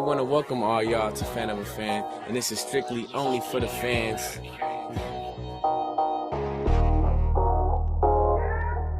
want to welcome all y'all to Fan of a Fan, and this is strictly only for the fans.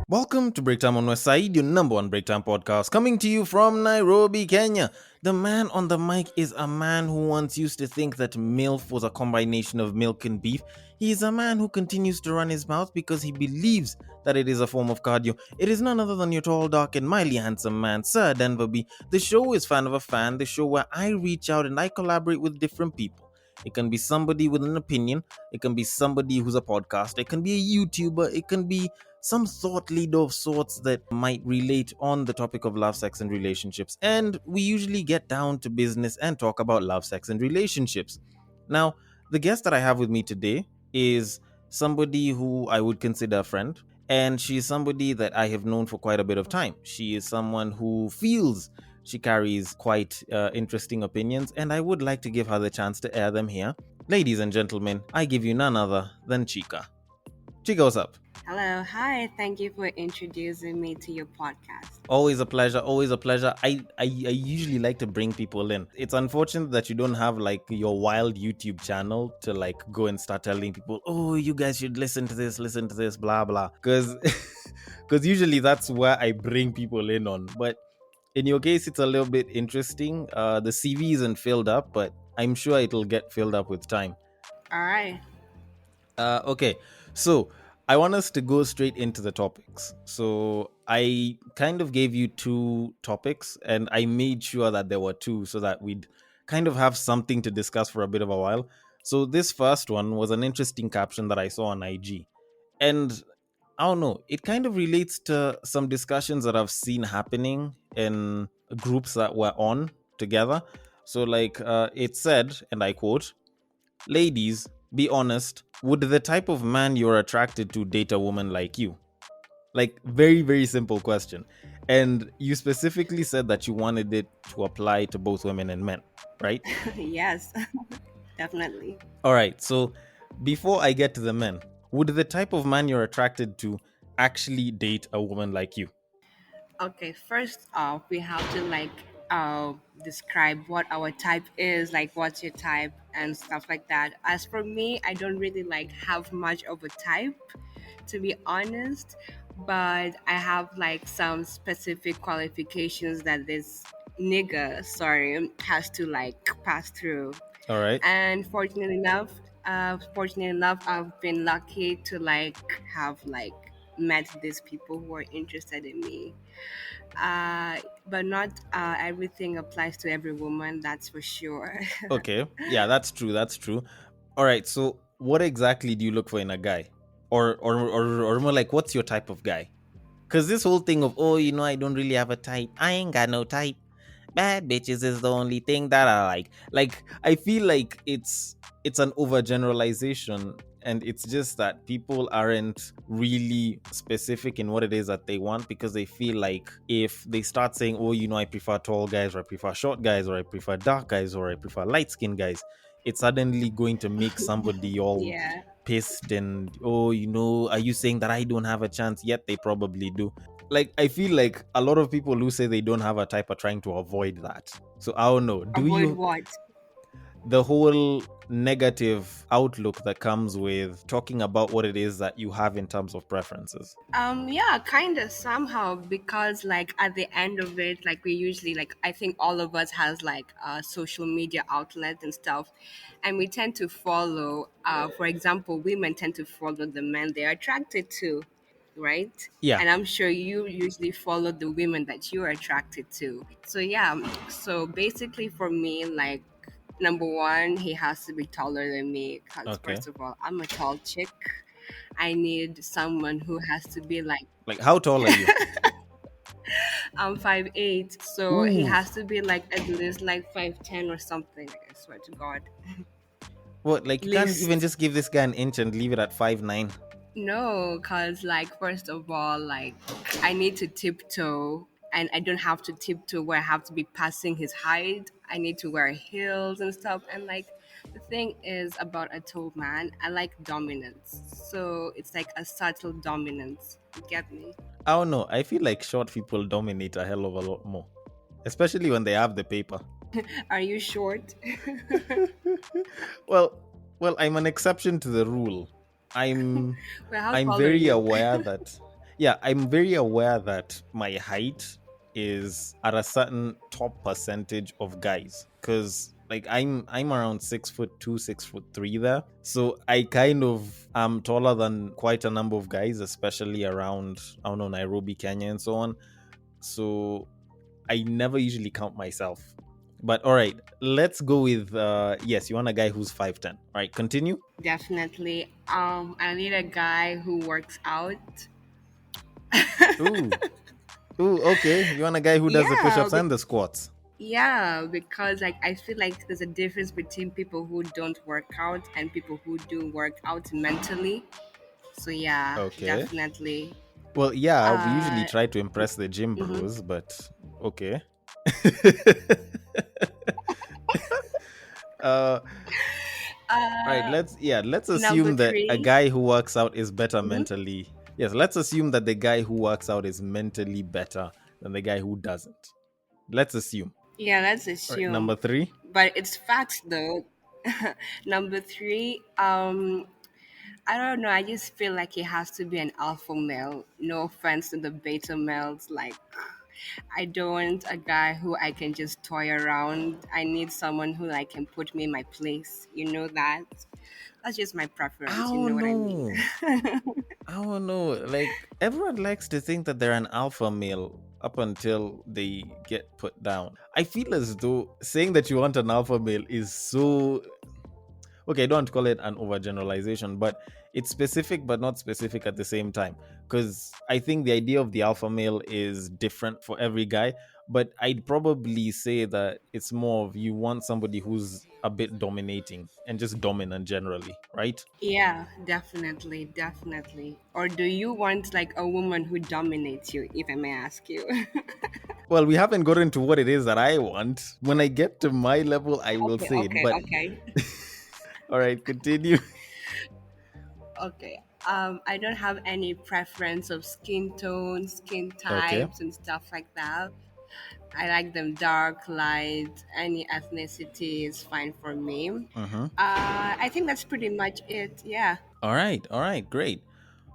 Welcome to Break Time on West Side, your number one break time podcast, coming to you from Nairobi, Kenya. The man on the mic is a man who once used to think that MILF was a combination of milk and beef. He is a man who continues to run his mouth because he believes that it is a form of cardio. It is none other than your tall, dark, and mildly handsome man, Sir Denver B. The show is Fan of a Fan, the show where I reach out and I collaborate with different people. It can be somebody with an opinion. It can be somebody who's a podcaster. It can be a YouTuber. It can be some thought leader of sorts that might relate on the topic of love, sex, and relationships. And we usually get down to business and talk about love, sex, and relationships. Now, the guest that I have with me today is somebody who I would consider a friend. And she's somebody that I have known for quite a bit of time. She is someone who feels she carries quite interesting opinions, and I would like to give her the chance to air them here. Ladies and gentlemen, I give you none other than Chika. Chika, what's up? Hello, hi. Thank you for introducing me to your podcast. Always a pleasure, always a pleasure. I usually like to bring people in. It's unfortunate that you don't have like your wild YouTube channel to like go and start telling people, oh, you guys should listen to this, blah, blah. Because usually that's where I bring people in on. But in your case, it's a little bit interesting. The CV isn't filled up, but I'm sure it'll get filled up with time. All right. Okay, so I want us to go straight into the topics. So I kind of gave you two topics, and I made sure that there were two so that we'd kind of have something to discuss for a bit of a while. So this first one was an interesting caption that I saw on IG. And I don't know, it kind of relates to some discussions that I've seen happening in groups that we're on together. So like it said, and I quote, ladies, be honest, would the type of man you're attracted to date a woman like you? Like, very, very simple question. And you specifically said that you wanted it to apply to both women and men, right? Yes, definitely. All right, so before I get to the men, would the type of man you're attracted to actually date a woman like you? Okay, first off, we have to describe what our type is, like what's your type and stuff like that. As for me, I don't really have much of a type, to be honest, but I have some specific qualifications that this nigga, has to pass through. All right. And fortunately enough, I've been lucky to have met these people who are interested in me. But not everything applies to every woman, that's for sure. Okay. Yeah, that's true. That's true. All right. So, what exactly do you look for in a guy? Or more like, what's your type of guy? Because this whole thing of, oh, I don't really have a type. I ain't got no type. Bad bitches is the only thing that I like. Like, I feel like it's an overgeneralization, and it's just that people aren't really specific in what it is that they want, because they feel like if they start saying, oh, I prefer tall guys, or I prefer short guys, or I prefer dark guys, or I prefer light-skinned guys, it's suddenly going to make somebody all Yeah. pissed and, oh, are you saying that I don't have a chance? Yet they probably do. Like, I feel like a lot of people who say they don't have a type are trying to avoid that. So I don't know. Avoid what? The whole negative outlook that comes with talking about what it is that you have in terms of preferences? Yeah, kind of somehow, because at the end of it, we usually I think all of us has a social media outlet and stuff, and we tend to follow. For example, women tend to follow the men they're attracted to, right? Yeah. And I'm sure you usually follow the women that you're attracted to. So yeah, so basically for me, number one, he has to be taller than me, because Okay. first of all, I'm a tall chick. I need someone who has to be Like, how tall are you? I'm 5'8", so he Ooh. has to be at least 5'10" or something. I swear to God. What, like, you can't even just give this guy an inch and leave it at 5'9"? No, cause first of all, I need to tiptoe, and I don't have to tiptoe where I have to be passing his height. I need to wear heels and stuff, and the thing is about a tall man, I like dominance. So it's a subtle dominance. You get me? I don't know. I feel like short people dominate a hell of a lot more, especially when they have the paper. Are you short? well, I'm an exception to the rule. I'm Well, how I'm tall are very you? aware that yeah, I'm very aware that my height is at a certain top percentage of guys cuz like I'm around 6'2", 6'3" there. So I kind of am taller than quite a number of guys, especially around I don't know Nairobi, Kenya and so on. So I never usually count myself. But all right, let's go with yes, you want a guy who's 5'10". All right, continue. Definitely. I need a guy who works out. Ooh. Ooh, okay. You want a guy who does the Yeah, push-ups and the squats. yeah, because like I feel like there's a difference between people who don't work out and people who do work out mentally. So yeah, Okay. definitely. Well, yeah, we usually Uh, try to impress the gym mhm. bros, but okay. uh all right, uh, let's Number assume that a three. guy who works out is better Mhm. mentally. Yes, let's assume that the guy who works out is mentally better than the guy who doesn't. Let's assume. Yeah, let's All right, number assume. 3. But it's facts though. Number three. I don't know. I just feel like it has to be an alpha male. No offense to the beta males. Like, I don't want a guy who I can just toy around. I need someone who like can put me in my place. You know that? That's just my preference. You Oh know what I mean? no. I don't know. Like everyone likes to think that they're an alpha male up until they get put down. I feel as though saying that you want an alpha male is so okay. I don't want to call it an overgeneralization, but it's specific but not specific at the same time. Because I think the idea of the alpha male is different for every guy. But I'd probably say that it's more of you want somebody who's a bit dominating and just dominant generally, right? Yeah, definitely, definitely. Or do you want like a woman who dominates you, if I may ask you? Well, we haven't gotten to what it is that I want. When I get to my level, I will Okay, say it. okay, But okay. all right, continue. Okay. I don't have any preference of skin tone, skin Okay. types, and stuff like that. I like them dark, light, any ethnicity is fine for me. Mm-hmm. I think that's pretty much it. Yeah. All right. All right. Great.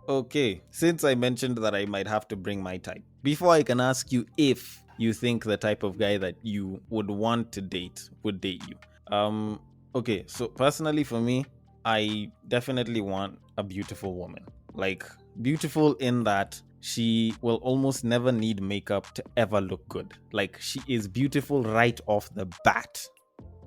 Okay. Since I mentioned that I might have to bring my type, before I can ask you if you think the type of guy that you would want to date would date you. Um. Okay. So personally, for me, I definitely want a beautiful woman. Like beautiful in that she will almost never need makeup to ever look good. Like she is beautiful right off the bat.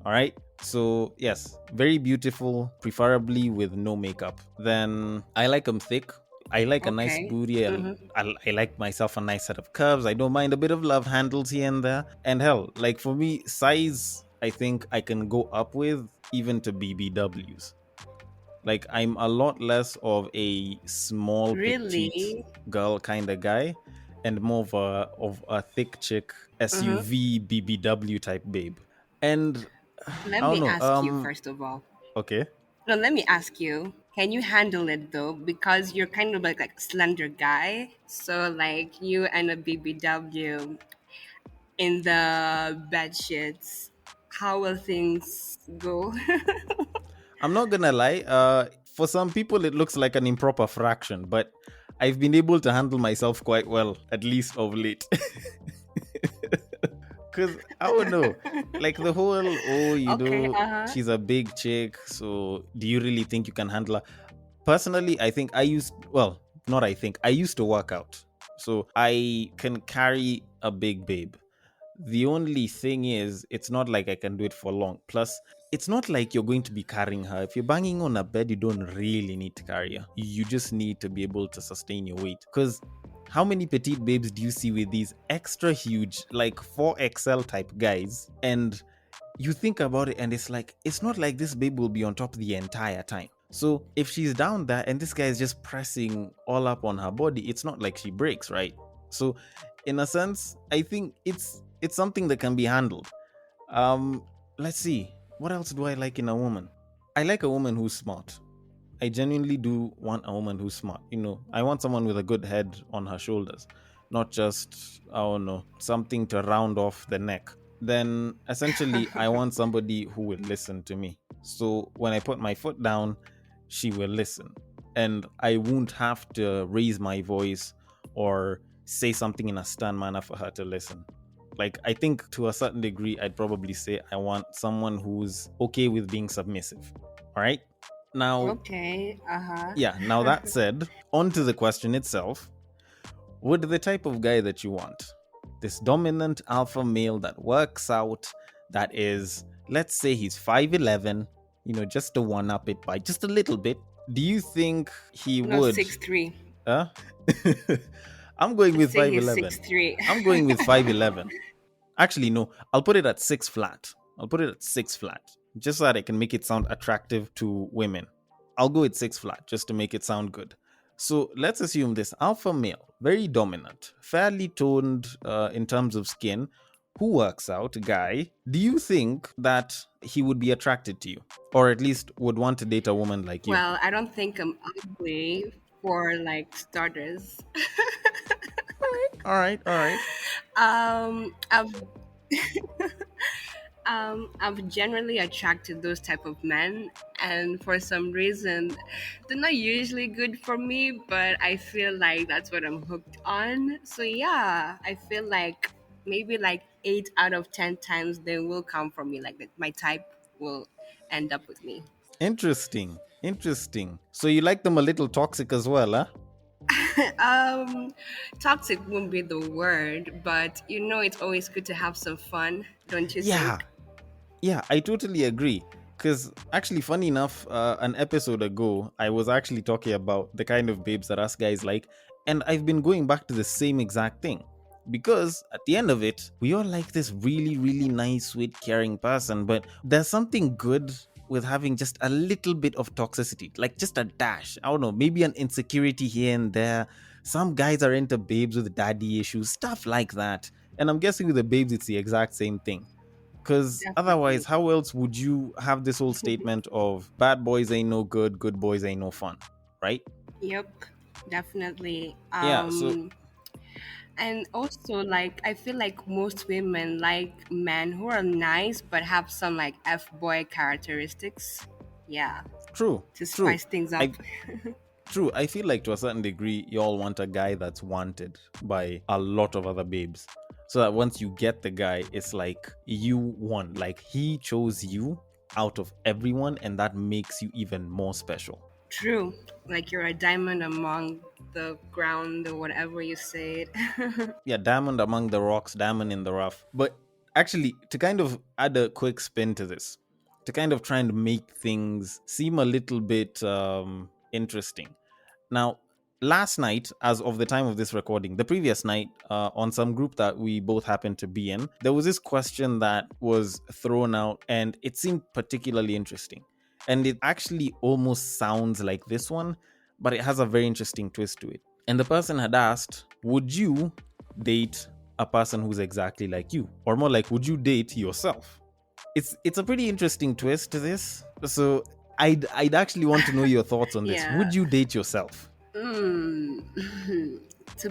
All right. So, yes, very beautiful, preferably with no makeup. Then I like them thick. I like a nice Okay. booty. Mm-hmm. I like myself a nice set of curves. I don't mind a bit of love handles here and there. And hell, like for me, size, I think I can go up with even to BBWs. Like I'm a lot less of a small petite Really? girl kind of guy and more of a thick chick Mm-hmm. SUV BBW type babe. And Let I don't me know. ask you first of all. Okay. No, let me ask you. Can you handle it though? Because you're kind of like a slender guy. So like you and a BBW in the bed sheets, how will things go? I'm not gonna lie. For some people, it looks like an improper fraction, but I've been able to handle myself quite well, at least of late. Cause I don't know, like the whole Okay. Uh huh. she's a big chick, so do you really think you can handle her? Personally, I think I used well, not I think I used to work out, so I can carry a big babe. The only thing is, it's not like I can do it for long. Plus, it's not like you're going to be carrying her. If you're banging on a bed, you don't really need to carry her. You just need to be able to sustain your weight. Because how many petite babes do you see with these extra huge, like 4XL type guys? And you think about it, and it's like, it's not like this babe will be on top the entire time. So if she's down there and this guy is just pressing all up on her body, it's not like she breaks, right? So in a sense, I think it's something that can be handled. Um, let's see. What else do I like in a woman? I like a woman who's smart. I genuinely do want a woman who's smart. I want someone with a good head on her shoulders, not just, I don't know, something to round off the neck. then essentially I want somebody who will listen to me. So when I put my foot down, she will listen. And I won't have to raise my voice or say something in a stern manner for her to listen. Like, I think to a certain degree, I'd probably say I want someone who's okay with being submissive. All right? Now, Okay. Uh-huh. yeah, now that said, on to the question itself. Would the type of guy that you want, this dominant alpha male that works out, that is, let's say he's 5'11, just to one up it by just a little bit, do you think he No, would? 6'3". Huh? I'm going with Say he's 5'11. 6'3". I'm going with 5'11. Actually, no, I'll put it at 6 flat. I'll put it at 6 flat, just so that I can make it sound attractive to women. I'll go with 6 flat, just to make it sound good. So let's assume this alpha male, very dominant, fairly toned in terms of skin, who works out, guy. Do you think that he would be attracted to you? Or at least would want to date a woman like you? Well, I don't think I'm ugly for like starters. All right. I've I'm generally attracted to those type of men, and for some reason, they're not usually good for me. But I feel like that's what I'm hooked on. So yeah, I feel like maybe like 8 out of 10 times they will come from me. Like that, my type will end up with me. Interesting. So you like them a little toxic as well, huh? Toxic won't be the word, but it's always good to have some fun, don't you Yeah. think? Yeah, I totally agree. Because actually, funny enough, an episode ago, I was actually talking about the kind of babes that us guys like, and I've been going back to the same exact thing. Because at the end of it, we all like this really, really nice, sweet, caring person, but there's something good with having just a little bit of toxicity, like just a dash. I don't know, maybe an insecurity here and there. Some guys are into babes with daddy issues, stuff like that. And I'm guessing with the babes, it's the exact same thing. Because otherwise, Definitely. how else would you have this whole statement of bad boys ain't no good, good boys ain't no fun, right? Yep, definitely. Yeah, so And also, like, I feel like most women like men who are nice but have some like F boy characteristics. Yeah, true, to true. spice things up. I True. I feel like to a certain degree, you all want a guy that's wanted by a lot of other babes. So that once you get the guy, it's like you won. Like he chose you out of everyone, and that makes you even more special. True. Like you're a diamond among the ground or whatever you said. Yeah, diamond among the rocks, diamond in the rough. But actually, to kind of add a quick spin to this, to kind of try and make things seem a little bit interesting. Now, last night, as of the time of this recording, the previous night, on some group that we both happened to be in, there was this question that was thrown out, and it seemed particularly interesting. And it actually almost sounds like this one, but it has a very interesting twist to it. And the person had asked, would you date a person who's exactly like you? Or more like, would you date yourself? It's a pretty interesting twist to this. So I'd actually want to know your thoughts on this. Yeah. Would you date yourself? To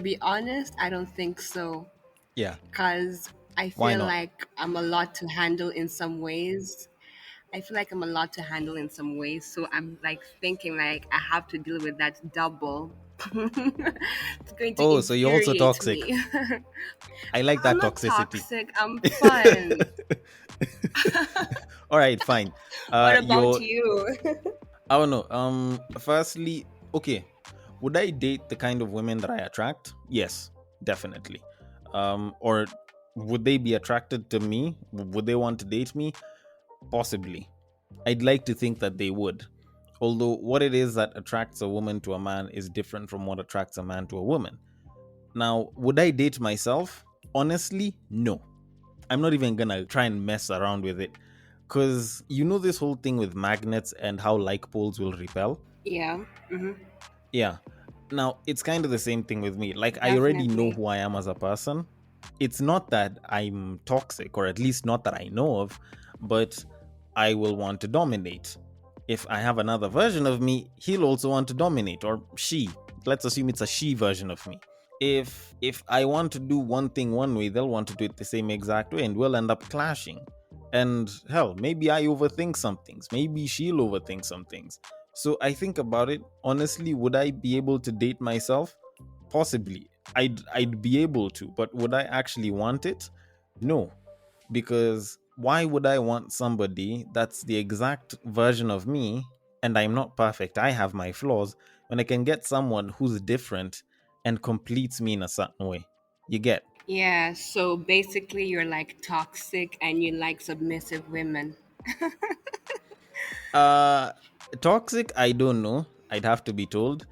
be honest, I don't think so. Yeah. Because I Why feel not? like I'm a lot to handle in some ways. So I'm like thinking like I have to deal with that double. It's going to Oh, so you're also infuriate toxic. me. I like I'm that not toxicity. toxic. I'm fun. All right, fine. What about You're you? I don't know. Firstly, okay. Would I date the kind of women that I attract? Yes, definitely. Or would they be attracted to me? Would they want to date me? Possibly. I'd like to think that they would. Although what it is that attracts a woman to a man is different from what attracts a man to a woman. Now, would I date myself? Honestly, no. I'm not even gonna try and mess around with it. Because this whole thing with magnets and how like poles will repel? Yeah, Yeah. Now, it's kind of the same thing with me. Like, I already know definitely. who I am as a person. It's not that I'm toxic, or at least not that I know of, but I will want to dominate. If I have another version of me, he'll also want to dominate, or she. Let's assume it's a she version of me. If I want to do one thing one way, they'll want to do it the same exact way, and we'll end up clashing. And hell, maybe I overthink some things, maybe she'll overthink some things. So I think about it honestly, would I be able to date myself? Possibly. I'd be able to, but would I actually want it? No. Because why would I want somebody that's the exact version of me, and I'm not perfect, I have my flaws, when I can get someone who's different and completes me in a certain way? You get? Yeah, so basically you're like toxic and you like submissive women. Uh Toxic, I don't know. I'd have to be told.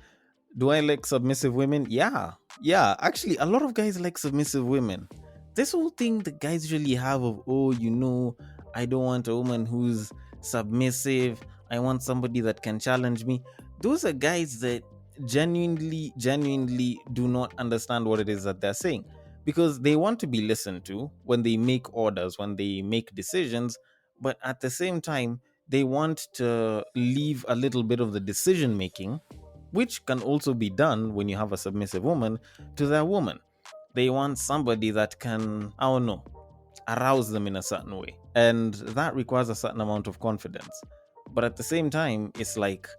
Do I like submissive women? Yeah. Yeah. Actually, a lot of guys like submissive women. This whole thing the guys usually have of, oh, I don't want a woman who's submissive. I want somebody that can challenge me. Those are guys that genuinely do not understand what it is that they're saying, because they want to be listened to when they make orders, when they make decisions, but at the same time, they want to leave a little bit of the decision making, which can also be done when you have a submissive woman, to their woman. They want somebody that can, I don't know, arouse them in a certain way. And that requires a certain amount of confidence. But at the same time, it's like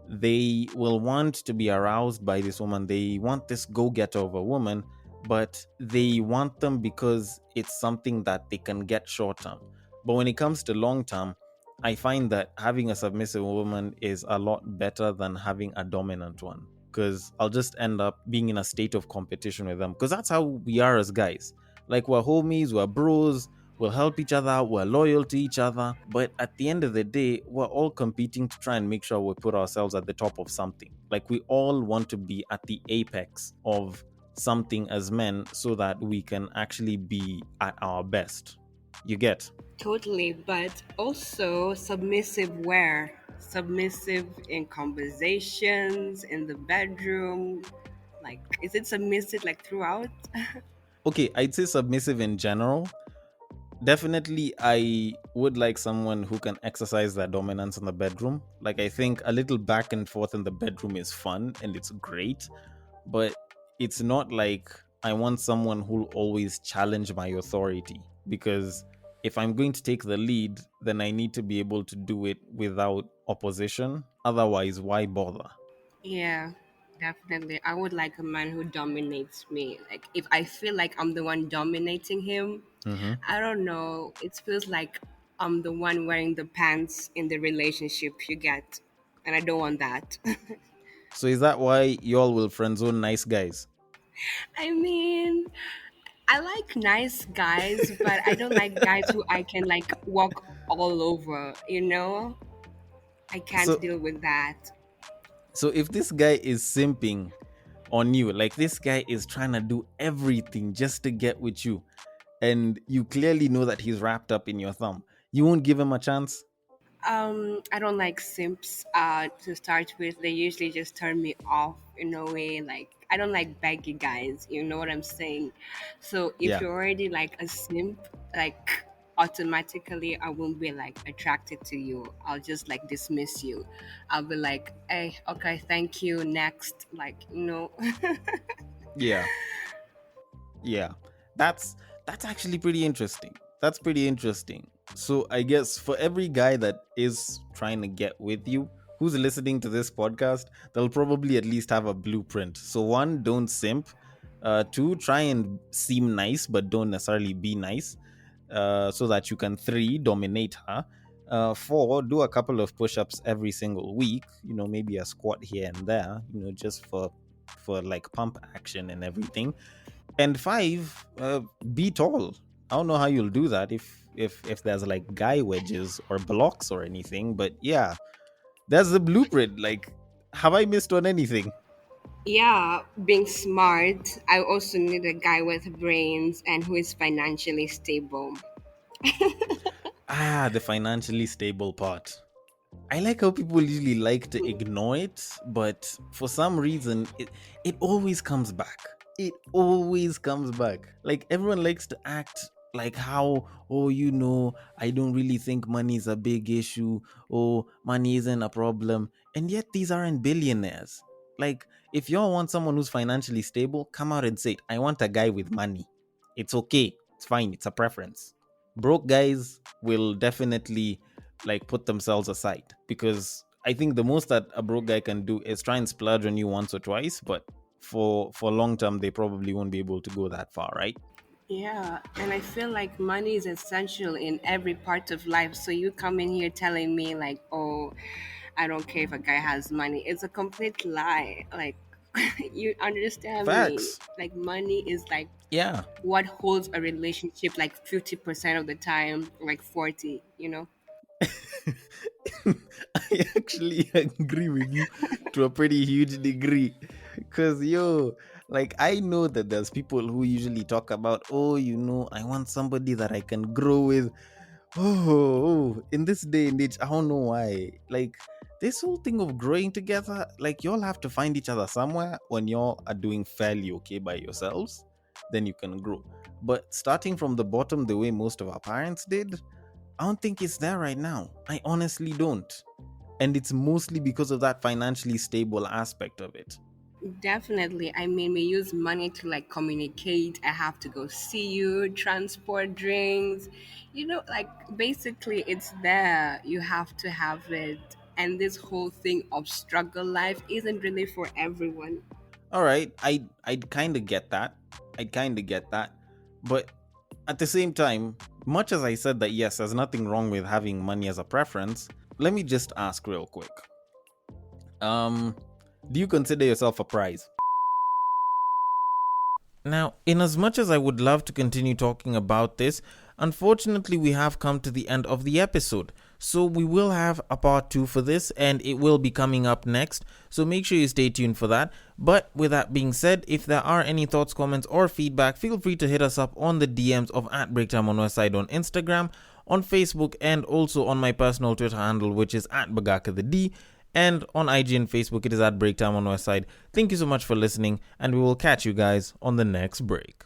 they will want to be aroused by this woman. They want this go getter of a woman, but they want them because it's something that they can get short term. But when it comes to long term, I find that having a submissive woman is a lot better than having a dominant one, because I'll just end up being in a state of competition with them. Because that's how we are as guys. Like, we're homies, we're bros, we'll help each other, we're loyal to each other. But at the end of the day, we're all competing to try and make sure we put ourselves at the top of something. Like, we all want to be at the apex of something as men so that we can actually be at our best. You get? Totally, but also submissive where? Submissive in conversations, in the bedroom. Like, is it submissive like throughout? Okay, I'd say submissive in general. Definitely, I would like someone who can exercise their dominance in the bedroom. Like, I think a little back and forth in the bedroom is fun and it's great, but it's not like I want someone who'll always challenge my authority. Because if I'm going to take the lead, then I need to be able to do it without opposition. Otherwise, why bother? Yeah, definitely. I would like a man who dominates me. Like, if I feel like I'm the one dominating him, Hmm. I don't know. It feels like I'm the one wearing the pants in the relationship you get. And I don't want that. So, is that why y'all will friend zone nice guys? I mean, I like nice guys, but I don't like guys who I can like walk all over, you know? I can't So, deal with that. so if this guy is simping on you, like this guy is trying to do everything just to get with you, and you clearly know that he's wrapped up in your thumb, you won't give him a chance? I don't like simps to start with. They usually just turn me off in a way. Like, I don't like baggy guys, you know what I'm saying? So if Yeah. you're already like a simp, like automatically I won't be like attracted to you. I'll just like dismiss you. I'll be like, hey, okay, thank you, next. Like, you know. Yeah. Yeah, that's actually pretty interesting. That's pretty interesting. So I guess for every guy that is trying to get with you, who's listening to this podcast, they'll probably at least have a blueprint. So one, don't simp. Two, try and seem nice but don't necessarily be nice, so that you can, three, dominate her. Four, do a couple of push-ups every single week. Maybe a squat here and there. Just for like pump action and everything. And five, be tall. I don't know how you'll do that if there's like guy wedges or blocks or anything, but yeah, that's the blueprint. Like, have I missed on anything? Yeah, being smart. I also need a guy with brains and who is financially stable. The financially stable part. I like how people usually like to ignore it, but for some reason, it always comes back. It always comes back. Like, everyone likes to act like how, oh, I don't really think money is a big issue. Oh, money isn't a problem. And yet these aren't billionaires. Like, If y'all want someone who's financially stable, come out and say it. I want a guy with money. It's okay. It's fine. It's a preference. Broke guys will definitely like put themselves aside, because I think the most that a broke guy can do is try and splurge on you once or twice, but for long term they probably won't be able to go that far, right? Yeah, and I feel like money is essential in every part of life. So you come in here telling me like, "Oh, I don't care if a guy has money." It's a complete lie. Like, you understand me? Facts. Like, money is like Yeah. what holds a relationship like 50% of the time, like 40, you know? I actually agree with you to a pretty huge degree. Because, yo, like, I know that there's people who usually talk about, oh, I want somebody that I can grow with. In this day and age, I don't know why. Like, this whole thing of growing together, like, y'all have to find each other somewhere. When y'all are doing fairly okay by yourselves, then you can grow. But starting from the bottom, the way most of our parents did, I don't think it's there right now. I honestly don't. And it's mostly because of that financially stable aspect of it. Definitely. I mean, we use money to like communicate. I have to go see you, transport drinks. Like basically it's there. You have to have it. And this whole thing of struggle life isn't really for everyone. All right, I'd kind of get that. I'd kind of get that. But at the same time, much as I said that yes, there's nothing wrong with having money as a preference, let me just ask real quick. Do you consider yourself a prize? Now, in as much as I would love to continue talking about this, unfortunately we have come to the end of the episode. So we will have a part 2 for this, and it will be coming up next. So make sure you stay tuned for that. But with that being said, if there are any thoughts, comments, or feedback, feel free to hit us up on the DMs of @Breaktime on Westside on Instagram, on Facebook, and also on my personal Twitter handle, which is @BagakaTheD. And on IG and Facebook, it is @Breaktime on Westside. Thank you so much for listening, and we will catch you guys on the next break.